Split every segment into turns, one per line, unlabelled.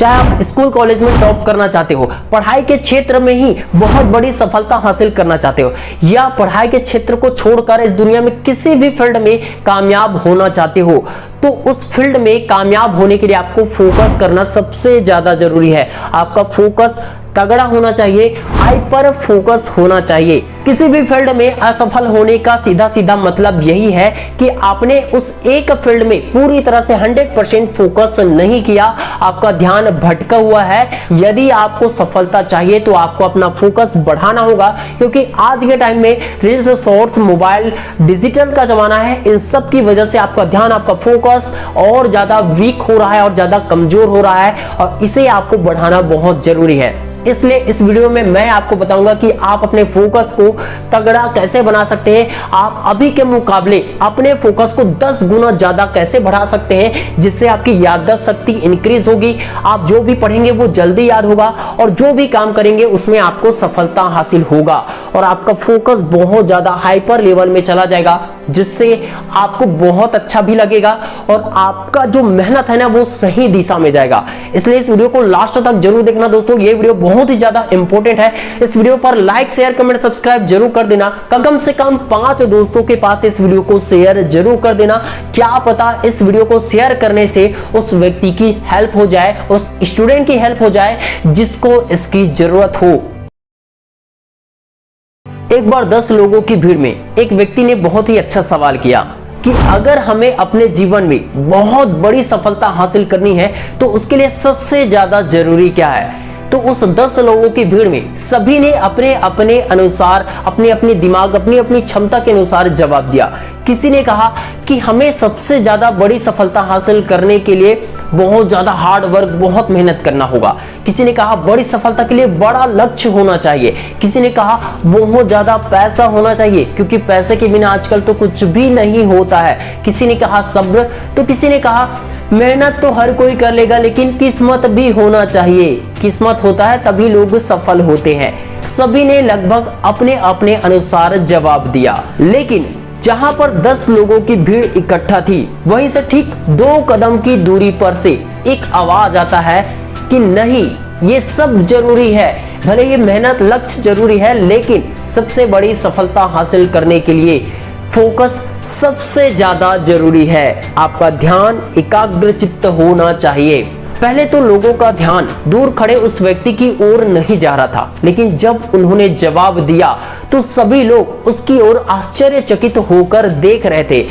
चाहे आप school college में टॉप करना चाहते हो, पढ़ाई के क्षेत्र में ही बहुत बड़ी सफलता हासिल करना चाहते हो, या पढ़ाई के क्षेत्र को छोड़कर इस दुनिया में किसी भी फील्ड में कामयाब होना चाहते हो, तो उस फील्ड में कामयाब होने के लिए आपको फोकस करना सबसे ज्यादा जरूरी है। आपका फोकस तगड़ा होना चाहिए, हाइपर फोकस होना चाहिए। किसी भी फील्ड में असफल होने का सीधा सीधा मतलब यही है कि आपने उस एक फील्ड में पूरी तरह से 100% फोकस नहीं किया, आपका ध्यान भटका हुआ है। यदि आपको सफलता चाहिए तो आपको अपना फोकस बढ़ाना होगा, क्योंकि आज के टाइम में रील्स, शॉर्ट्स, मोबाइल, डिजिटल का जमाना है। इन सब की वजह से आपका ध्यान, आपका फोकस और ज्यादा वीक हो रहा है और ज्यादा कमजोर हो रहा है, और इसे आपको बढ़ाना बहुत जरूरी है। इसलिए इस वीडियो में मैं आपको बताऊंगा कि आप अपने फोकस को तगड़ा कैसे बना सकते हैं, आप अभी के मुकाबले अपने फोकस को 10 गुना ज्यादा कैसे बढ़ा सकते हैं, जिससे आपकी याददाश्त शक्ति इंक्रीज होगी, आप जो भी पढ़ेंगे वो जल्दी याद होगा, और जो भी काम करेंगे उसमें आपको सफलता हासिल होगा, और आपका फोकस बहुत ज्यादा हाइपर लेवल में चला जाएगा, जिससे आपको बहुत अच्छा भी लगेगा और आपका जो मेहनत है ना वो सही दिशा में जाएगा। इसलिए इस वीडियो को लास्ट तक जरूर देखना दोस्तों, ये वीडियो बहुत ही ज्यादा इंपॉर्टेंट है। इस वीडियो पर लाइक, शेयर, कमेंट, सब्सक्राइब जरूर कर देना। कम से कम 5 दोस्तों के पास इस वीडियो को शेयर जरूर कर देना। क्या पता इस वीडियो को शेयर करने से उस व्यक्ति की हेल्प हो जाए, उस स्टूडेंट की हेल्प हो जाए जिसको इसकी जरूरत हो। एक बार 10 लोगों की भीड़ में एक व्यक्ति ने बहुत ही अच्छा सवाल किया कि अगर हमें अपने जीवन में बहुत बड़ी सफलता हासिल करनी है तो उसके लिए सबसे ज्यादा जरूरी क्या है। तो उस 10 लोगों की भीड़ में सभी ने अपने अपने अनुसार, अपने अपने दिमाग, अपनी अपनी क्षमता के अनुसार जवाब दिया। किसी ने कहा कि हमें सबसे ज्यादा बड़ी सफलता हासिल करने के लिए बहुत ज्यादा हार्ड वर्क, बहुत मेहनत करना होगा। किसी ने कहा बड़ी सफलता के लिए बड़ा लक्ष्य होना चाहिए। किसी ने कहा बहुत ज्यादा पैसा होना चाहिए, क्योंकि पैसे के बिना आजकल तो कुछ भी नहीं होता है। किसी ने कहा सब्र, तो किसी ने कहा मेहनत तो हर कोई कर लेगा लेकिन किस्मत भी होना चाहिए, किस्मत होता है तभी लोग सफल होते हैं। सभी ने लगभग अपने अपने अनुसार जवाब दिया, लेकिन जहां पर 10 लोगों की भीड़ इकट्ठा थी वहीं से ठीक 2 कदम की दूरी पर से एक आवाज आता है कि नहीं, ये सब जरूरी है, भले ये मेहनत, लक्ष्य जरूरी है, लेकिन सबसे बड़ी सफलता हासिल करने के लिए फोकस सबसे ज्यादा जरूरी है। आपका ध्यान एकाग्रचित्त होना चाहिए। पहले तो लोगों का ध्यान दूर खड़े उस व्यक्ति की ओर नहीं जा रहा था, लेकिन जब उन्होंने जवाब दिया तो सभी लोग उसकी ओर आश्चर्यचकित होकर देख रहे थे,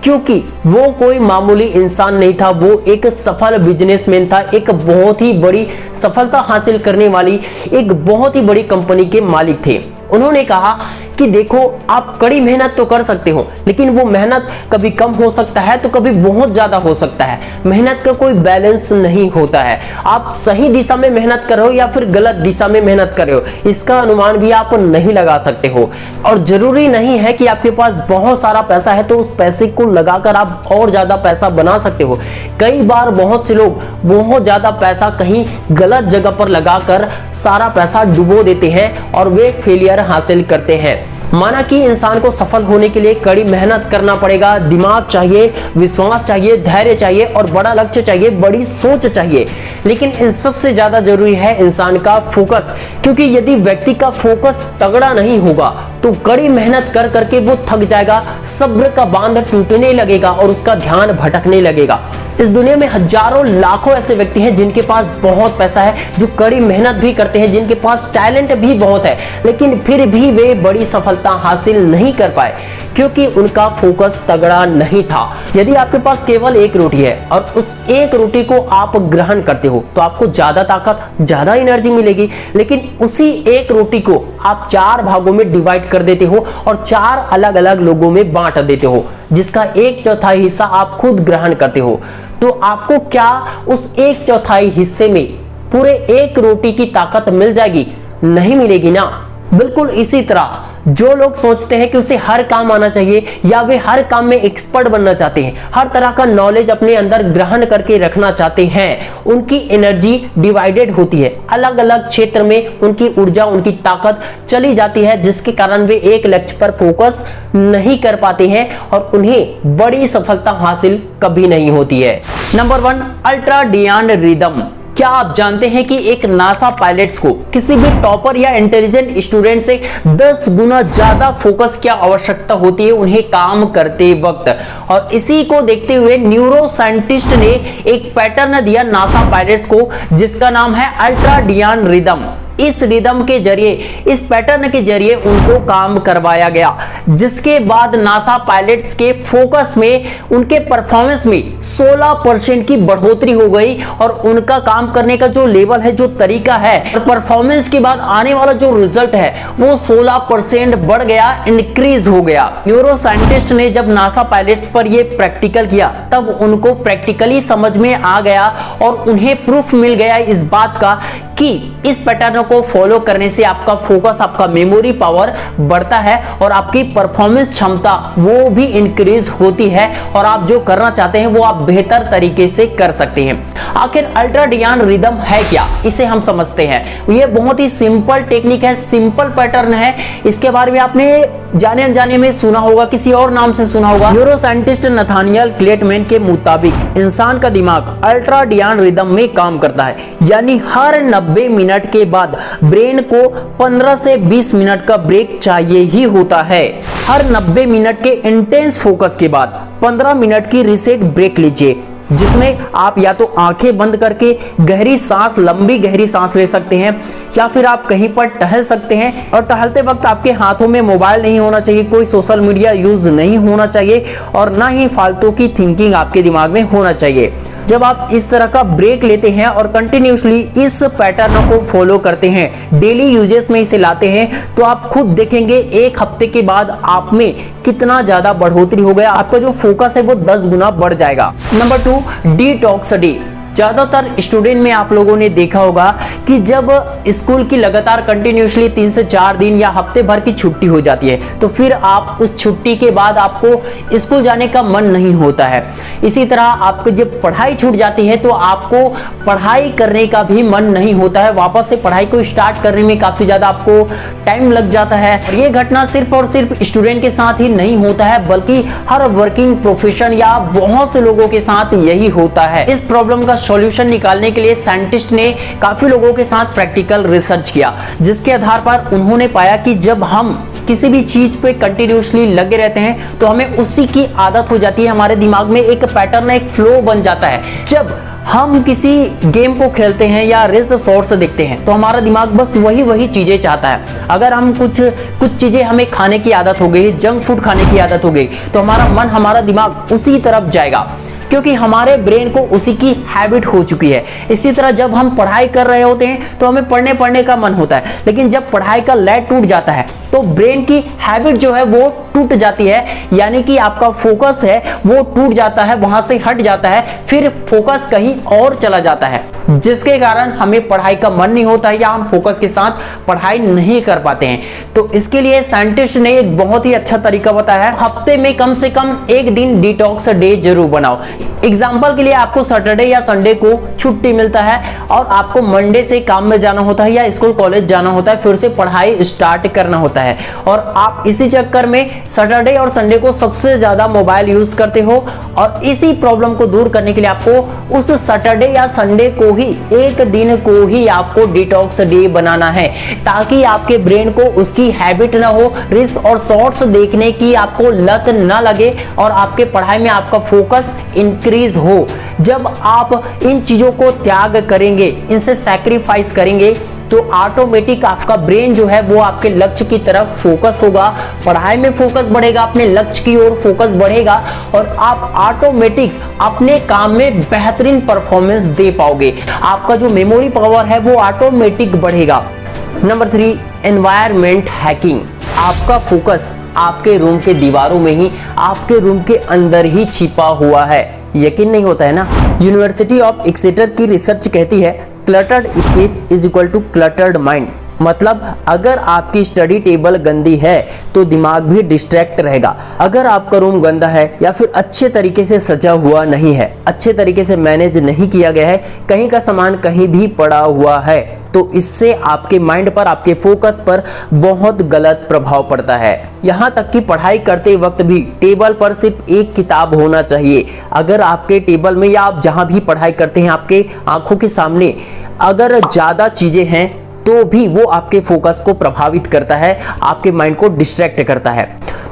क्योंकि वो कोई मामूली इंसान नहीं था, वो एक सफल बिजनेसमैन था, एक बहुत ही बड़ी सफलता हासिल करने वाली एक बहुत ही बड़ी कंपनी के मालिक थे। उन्होंने कहा कि देखो, आप कड़ी मेहनत तो कर सकते हो, लेकिन वो मेहनत कभी कम हो सकता है तो कभी बहुत ज्यादा हो सकता है। मेहनत का कोई बैलेंस नहीं होता है। आप सही दिशा में मेहनत कर रहे हो या फिर गलत दिशा में मेहनत कर रहे हो, इसका अनुमान भी आप नहीं लगा सकते हो। और जरूरी नहीं है कि आपके पास बहुत सारा पैसा है तो उस पैसे को लगाकर आप और ज्यादा पैसा बना सकते हो। कई बार बहुत से लोग बहुत ज्यादा पैसा कहीं गलत जगह पर लगाकर सारा पैसा डुबो देते हैं और वे फेलियर हासिल करते हैं। माना कि इंसान को सफल होने के लिए कड़ी मेहनत करना पड़ेगा, दिमाग चाहिए, विश्वास चाहिए, धैर्य चाहिए और बड़ा लक्ष्य चाहिए, बड़ी सोच चाहिए, लेकिन इन सबसे ज्यादा जरूरी है इंसान का फोकस। क्योंकि यदि व्यक्ति का फोकस तगड़ा नहीं होगा तो कड़ी मेहनत कर करके वो थक जाएगा, सब्र का बांध टूटने लगेगा और उसका ध्यान भटकने लगेगा। इस दुनिया में हजारों लाखों ऐसे व्यक्ति हैं जिनके पास बहुत पैसा है, जो कड़ी मेहनत भी करते हैं, जिनके पास टैलेंट भी बहुत है, लेकिन फिर भी वे बड़ी सफलता हासिल नहीं कर पाए, क्योंकि उनका फोकस तगड़ा नहीं था। यदि आपके पास केवल एक रोटी है और उस एक रोटी को आप ग्रहण करते हो तो आपको ज्यादा ताकत, ज्यादा एनर्जी मिलेगी, लेकिन उसी एक रोटी को आप 4 भागों में डिवाइड कर देते हो और 4 अलग अलग लोगों में बांट देते हो, जिसका 1/4 हिस्सा आप खुद ग्रहण करते हो, तो आपको क्या उस 1/4 हिस्से में पूरे एक रोटी की ताकत मिल जाएगी? नहीं मिलेगी ना। बिल्कुल इसी तरह जो लोग सोचते हैं कि उसे हर काम आना चाहिए या वे हर काम में एक्सपर्ट बनना चाहते हैं, हर तरह का नॉलेज अपने अंदर ग्रहण करके रखना चाहते हैं, उनकी एनर्जी डिवाइडेड होती है, अलग अलग क्षेत्र में उनकी ऊर्जा, उनकी ताकत चली जाती है, जिसके कारण वे एक लक्ष्य पर फोकस नहीं कर पाते हैं और उन्हें बड़ी सफलता हासिल कभी नहीं होती है। Number 1, ultradian rhythm. क्या आप जानते हैं कि एक नासा पायलट्स को किसी भी टॉपर या इंटेलिजेंट स्टूडेंट से 10 गुना ज्यादा फोकस की आवश्यकता होती है उन्हें काम करते वक्त। और इसी को देखते हुए न्यूरो साइंटिस्ट ने एक पैटर्न दिया नासा पायलट्स को, जिसका नाम है अल्ट्राडियन रिदम। इस रिदम के जरिए, इस पैटर्न के जरिए उनको काम करवाया गया, जिसके बाद नासा पायलट्स के फोकस में, उनके परफॉर्मेंस में 16% की बढ़ोतरी हो गई और उनका काम करने का जो लेवल है, जो तरीका है, परफॉर्मेंस के बाद आने वाला जो रिजल्ट है वो 16% बढ़ गया, इंक्रीज हो गया। न्यूरो साइंटिस्ट ने जब नासा पायलट्स पर ये प्रैक्टिकल किया तब उनको प्रैक्टिकली समझ में आ गया और उन्हें प्रूफ मिल गया इस बात का कि इस पैटर्न को फॉलो करने से आपका फोकस, आपका मेमोरी पावर बढ़ता है और आपकी परफॉर्मेंस क्षमता वो भी इंक्रीज होती है और आप जो करना चाहते हैं वो आप बेहतर तरीके से कर सकते हैं। आखिर अल्ट्राडियन रिदम है क्या, इसे हम समझते हैं। ये बहुत ही सिंपल टेक्निक है, सिंपल पैटर्न है। इसके बारे में आपने जाने अनजाने में सुना होगा, किसी और नाम से सुना होगा। न्यूरो साइंटिस्ट नथानियल क्लेटमैन के मुताबिक इंसान का दिमाग अल्ट्राडियन रिदम में काम करता है, यानी हर 90 मिनट के बाद ब्रेन को 15 से 20 मिनट का ब्रेक चाहिए ही होता है। हर 90 मिनट के इंटेंस फोकस के बाद 15 मिनट की रीसेट ब्रेक लीजिए, जिसमें आप या तो आंखें बंद करके गहरी सांस, लंबी गहरी सांस ले सकते हैं, या फिर आप कहीं पर टहल सकते हैं और टहलते वक्त आपके हाथों में मोबाइल नहीं होना चाहिए, कोई सोशल मीडिया यूज नहीं होना चाहिए और ना ही फालतू की थिंकिंग आपके दिमाग में होना चाहिए। जब आप इस तरह का ब्रेक लेते हैं और कंटिन्यूसली इस पैटर्न को फॉलो करते हैं, डेली यूजेस में इसे लाते हैं, तो आप खुद देखेंगे एक हफ्ते के बाद आप में कितना ज्यादा बढ़ोतरी हो गया। आपका जो फोकस है वो 10 गुना बढ़ जाएगा। Number 2, detox day. ज्यादातर स्टूडेंट में आप लोगों ने देखा होगा कि जब स्कूल की लगातार कंटिन्यूसली 3 से 4 दिन या हफ्ते भर की छुट्टी हो जाती है तो फिर आप उस छुट्टी के बाद आपको स्कूल जाने का मन नहीं होता है। इसी तरह आपको जब पढ़ाई छूट जाती है तो आपको पढ़ाई करने का भी मन नहीं होता है, वापस से पढ़ाई को स्टार्ट करने में काफी ज्यादा आपको टाइम लग जाता है। और ये घटना सिर्फ और सिर्फ स्टूडेंट के साथ ही नहीं होता है, बल्कि हर वर्किंग प्रोफेशन या बहुत से लोगों के साथ यही होता है। इस प्रॉब्लम का सॉल्यूशन निकालने के लिए साइंटिस्ट ने काफी लोगों के साथ प्रैक्टिकल रिसर्च किया, जिसके आधार पर उन्होंने पाया कि जब हम किसी भी चीज पे कंटिन्यूसली लगे रहते हैं तो हमें उसी की आदत हो जाती है, हमारे दिमाग में एक पैटर्न, एक फ्लो बन जाता है। जब हम किसी गेम को खेलते हैं या रील्स शॉर्ट्स देखते हैं तो हमारा दिमाग बस वही चीजें चाहता है। अगर हम कुछ चीजें, हमें खाने की आदत हो गई, जंक फूड खाने की आदत हो गई, तो हमारा मन, हमारा दिमाग उसी तरफ जाएगा, क्योंकि हमारे ब्रेन को उसी की हैबिट हो चुकी है। इसी तरह जब हम पढ़ाई कर रहे होते हैं तो हमें पढ़ने का मन होता है, लेकिन जब पढ़ाई का लय टूट जाता है तो ब्रेन की हैबिट जो है वो टूट जाती है, यानी कि आपका फोकस है वो टूट जाता है, वहां से हट जाता है, फिर फोकस कहीं और चला जाता है, जिसके कारण हमें पढ़ाई का मन नहीं होता है या हम फोकस के साथ पढ़ाई नहीं कर पाते हैं। तो इसके लिए साइंटिस्ट ने एक बहुत ही अच्छा तरीका बताया है, हफ्ते में कम से कम एक दिन डिटॉक्स डे जरूर बनाओ। एग्जाम्पल के लिए आपको सैटरडे या संडे को छुट्टी मिलता है और आपको मंडे से काम में जाना होता है या स्कूल कॉलेज जाना होता है, फिर से पढ़ाई स्टार्ट करना होता है और आप इसी चक्कर में सैटरडे और संडे को सबसे ज्यादा मोबाइल यूज करते हो। और इसी प्रॉब्लम को दूर करने के लिए आपको उस सैटरडे या संडे को ही, एक दिन को ही आपको डिटॉक्स डे बनाना है, ताकि आपके ब्रेन को उसकी हैबिट ना हो, रील्स और शॉर्ट्स देखने की आपको लत ना लगे और आपके पढ़ाई में आपका फोकस इंक्रीज हो। जब आप इन चीजों को त्याग करेंगे, इनसे सैक्रिफाइस करेंगे, तो ऑटोमेटिक आपका ब्रेन जो है वो आपके लक्ष्य की तरफ फोकस होगा, पढ़ाई में फोकस बढ़ेगा, अपने लक्ष्य की ओर फोकस बढ़ेगा और आप ऑटोमेटिक अपने काम में बेहतरीन परफॉर्मेंस दे पाओगे। आपका जो मेमोरी पावर है वो ऑटोमेटिक बढ़ेगा। Number 3, environment hacking. आपका फोकस आपके रूम के दीवारों में ही, आपके रूम के अंदर ही छिपा हुआ है। यकीन नहीं होता है ना? यूनिवर्सिटी ऑफ एक्सेटर की रिसर्च कहती है cluttered space is equal to cluttered mind. मतलब अगर आपकी स्टडी टेबल गंदी है तो दिमाग भी डिस्ट्रैक्ट रहेगा। अगर आपका रूम गंदा है या फिर अच्छे तरीके से सजा हुआ नहीं है, अच्छे तरीके से मैनेज नहीं किया गया है, कहीं का सामान कहीं भी पड़ा हुआ है, तो इससे आपके माइंड पर, आपके फोकस पर बहुत गलत प्रभाव पड़ता है। यहाँ तक कि पढ़ाई करते वक्त भी टेबल पर सिर्फ एक किताब होना चाहिए। अगर आपके टेबल में या आप जहाँ भी पढ़ाई करते हैं आपके आंखों के सामने अगर ज़्यादा चीज़ें हैं तो भी वो आपके फोकस को प्रभावित करता है, आपके माइंड को डिस्ट्रैक्ट करता है।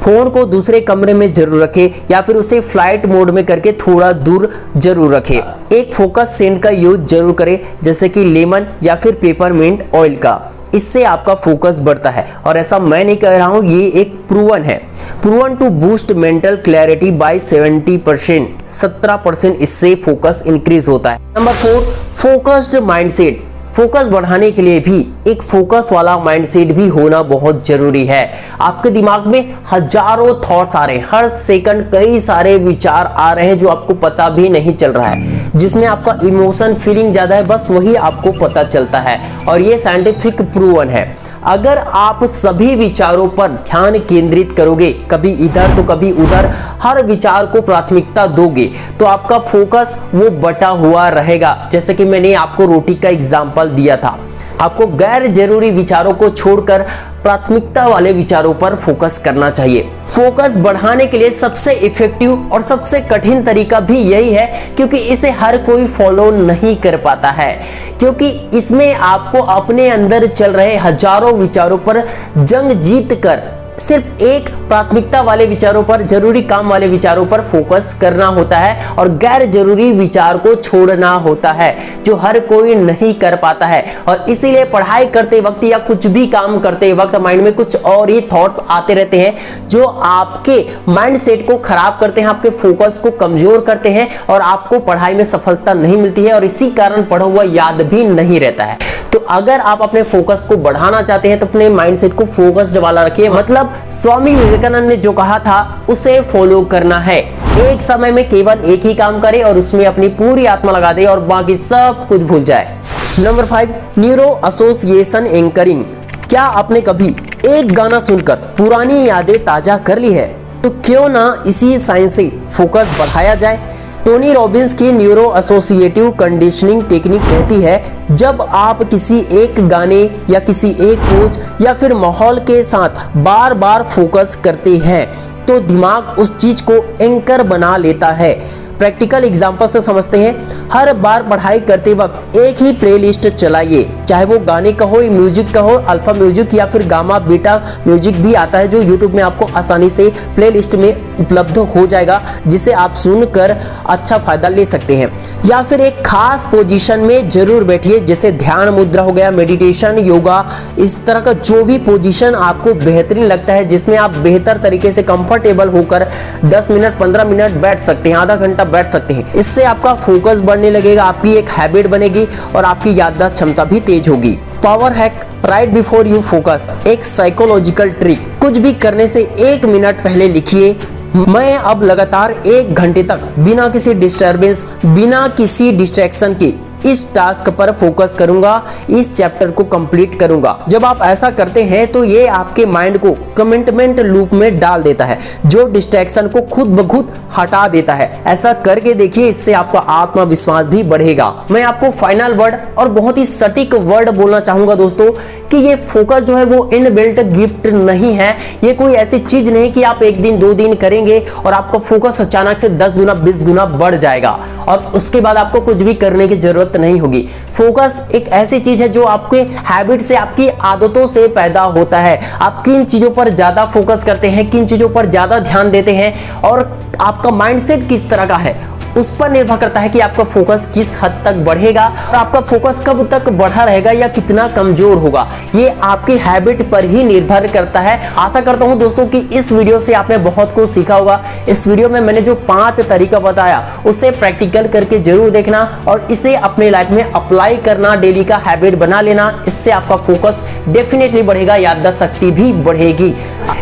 फोन को दूसरे कमरे में जरूर रखें या फिर उसे फ्लाइट मोड में करके थोड़ा दूर जरूर रखें। एक फोकस सेंट का यूज जरूर करें, जैसे कि लेमन या फिर पेपरमिंट ऑयल का। इससे आपका फोकस बढ़ता है और ऐसा मैं नहीं कह रहा हूं, ये एक proven to boost mental clarity by 17% इससे फोकस इंक्रीज होता है। Number 4, focused mindset. फोकस बढ़ाने के लिए भी एक फोकस वाला माइंडसेट भी होना बहुत जरूरी है। आपके दिमाग में हजारों थॉट्स आ रहे हैं, हर सेकंड कई सारे विचार आ रहे हैं जो आपको पता भी नहीं चल रहा है। जिसमें आपका इमोशन फीलिंग ज्यादा है, बस वही आपको पता चलता है और ये साइंटिफिक प्रूवन है। अगर आप सभी विचारों पर ध्यान केंद्रित करोगे, कभी इधर तो कभी उधर, हर विचार को प्राथमिकता दोगे, तो आपका फोकस वो बटा हुआ रहेगा। जैसे कि मैंने आपको रोटी का एग्जाम्पल दिया था, आपको गैर जरूरी विचारों को छोड़कर प्राथमिकता वाले विचारों पर फोकस करना चाहिए। फोकस बढ़ाने के लिए सबसे इफेक्टिव और सबसे कठिन तरीका भी यही है, क्योंकि इसे हर कोई फॉलो नहीं कर पाता है, क्योंकि इसमें आपको अपने अंदर चल रहे हजारों विचारों पर जंग जीत कर सिर्फ एक प्राथमिकता वाले विचारों पर, जरूरी काम वाले विचारों पर फोकस करना होता है और गैर जरूरी विचार को छोड़ना होता है, जो हर कोई नहीं कर पाता है। और इसीलिए पढ़ाई करते वक्त या कुछ भी काम करते वक्त माइंड में कुछ और ही थॉट्स आते रहते हैं जो आपके माइंडसेट को खराब करते हैं, आपके फोकस को कमजोर करते हैं और आपको पढ़ाई में सफलता नहीं मिलती है और इसी कारण पढ़ा हुआ याद भी नहीं रहता है। तो अगर आप अपने फोकस को बढ़ाना चाहते हैं तो अपने माइंडसेट को फोकस्ड वाला रखिए। मतलब स्वामी विवेकानंद ने जो कहा था उसे फॉलो करना है। एक समय में केवल एक ही काम करे और उसमें अपनी पूरी आत्मा लगा दे और बाकी सब कुछ भूल जाए। Number 5, neuro association anchoring. क्या आपने कभी एक गाना सुनकर पुरानी यादें ताजा कर ली है? तो क्यों ना इसी साइंस से फोकस बढ़ाया जाए। टोनी रॉबिन्स की न्यूरो एसोसिएटिव कंडीशनिंग टेक्निक कहती है, जब आप किसी एक गाने या किसी एक पोज या फिर माहौल के साथ बार बार फोकस करते हैं तो दिमाग उस चीज को एंकर बना लेता है। प्रैक्टिकल एग्जांपल से समझते हैं। हर बार पढ़ाई करते वक्त एक ही प्लेलिस्ट चलाइए, चाहे वो गाने का हो, म्यूजिक का हो, अल्फा म्यूजिक या फिर गामा बीटा म्यूजिक भी आता है जो यूट्यूब में आपको आसानी से प्लेलिस्ट में उपलब्ध हो जाएगा, जिसे आप सुनकर अच्छा फायदा ले सकते हैं। या फिर एक खास पोजीशन में जरूर बैठिए, जैसे ध्यान मुद्रा हो गया, मेडिटेशन, योगा, इस तरह का जो भी पोजीशन आपको बेहतरीन लगता है, जिसमें आप बेहतर तरीके से कंफर्टेबल होकर 10 मिनट 15 मिनट बैठ सकते हैं, आधा घंटा बैठ सकते हैं। इससे आपका फोकस बढ़ने लगेगा, आपकी एक हैबिट बनेगी और आपकी याददाश्त क्षमता भी तेज होगी। Power hack, right before you focus. एक साइकोलॉजिकल ट्रिक, कुछ भी करने से 1 मिनट पहले लिखिए, मैं अब लगातार 1 घंटे तक बिना किसी डिस्टरबेंस, बिना किसी डिस्ट्रैक्शन के इस टास्क पर फोकस करूंगा, इस चैप्टर को कंप्लीट करूंगा। जब आप ऐसा करते हैं तो ये आपके माइंड को कमिटमेंट लूप में डाल देता है, जो डिस्ट्रैक्शन को खुद ब खुद हटा देता है। ऐसा करके देखिए, इससे आपका आत्मविश्वास भी बढ़ेगा। मैं आपको फाइनल वर्ड और बहुत ही सटीक वर्ड बोलना चाहूंगा दोस्तों, कि ये फोकस जो है वो इनबिल्ट गिफ्ट नहीं है। ये कोई ऐसी चीज नहीं कि आप 1 दिन 2 दिन करेंगे और आपका फोकस अचानक से 10 गुना 20 गुना बढ़ जाएगा और उसके बाद आपको कुछ भी करने की जरूरत नहीं होगी। फोकस एक ऐसी चीज है जो आपके हैबिट से, आपकी आदतों से पैदा होता है। आप किन चीजों पर ज्यादा फोकस करते हैं, किन चीजों पर ज्यादा ध्यान देते हैं और आपका माइंडसेट किस तरह का है, उस पर निर्भर करता है कि आपका फोकस किस हद तक बढ़ेगा और आपका फोकस कब तक बढ़ा रहेगा या कितना कमजोर होगा। ये आपकी हैबिट पर ही निर्भर करता है। आशा करता हूं दोस्तों कि इस वीडियो से आपने बहुत कुछ सीखा होगा। इस वीडियो में मैंने जो 5 तरीका बताया उसे प्रैक्टिकल करके जरूर देखना और इसे अपने लाइफ में अप्लाई करना, डेली का हैबिट बना लेना। इससे आपका फोकस डेफिनेटली बढ़ेगा, याददाश्त शक्ति भी बढ़ेगी।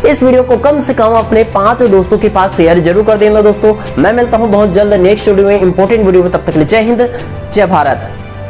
इस वीडियो को कम से कम अपने 5 दोस्तों के पास शेयर जरूर कर देना दोस्तों। मैं मिलता हूं बहुत जल्द नेक्स्ट वीडियो में, इंपॉर्टेंट वीडियो में। तब तक के लिए जय हिंद, जय भारत।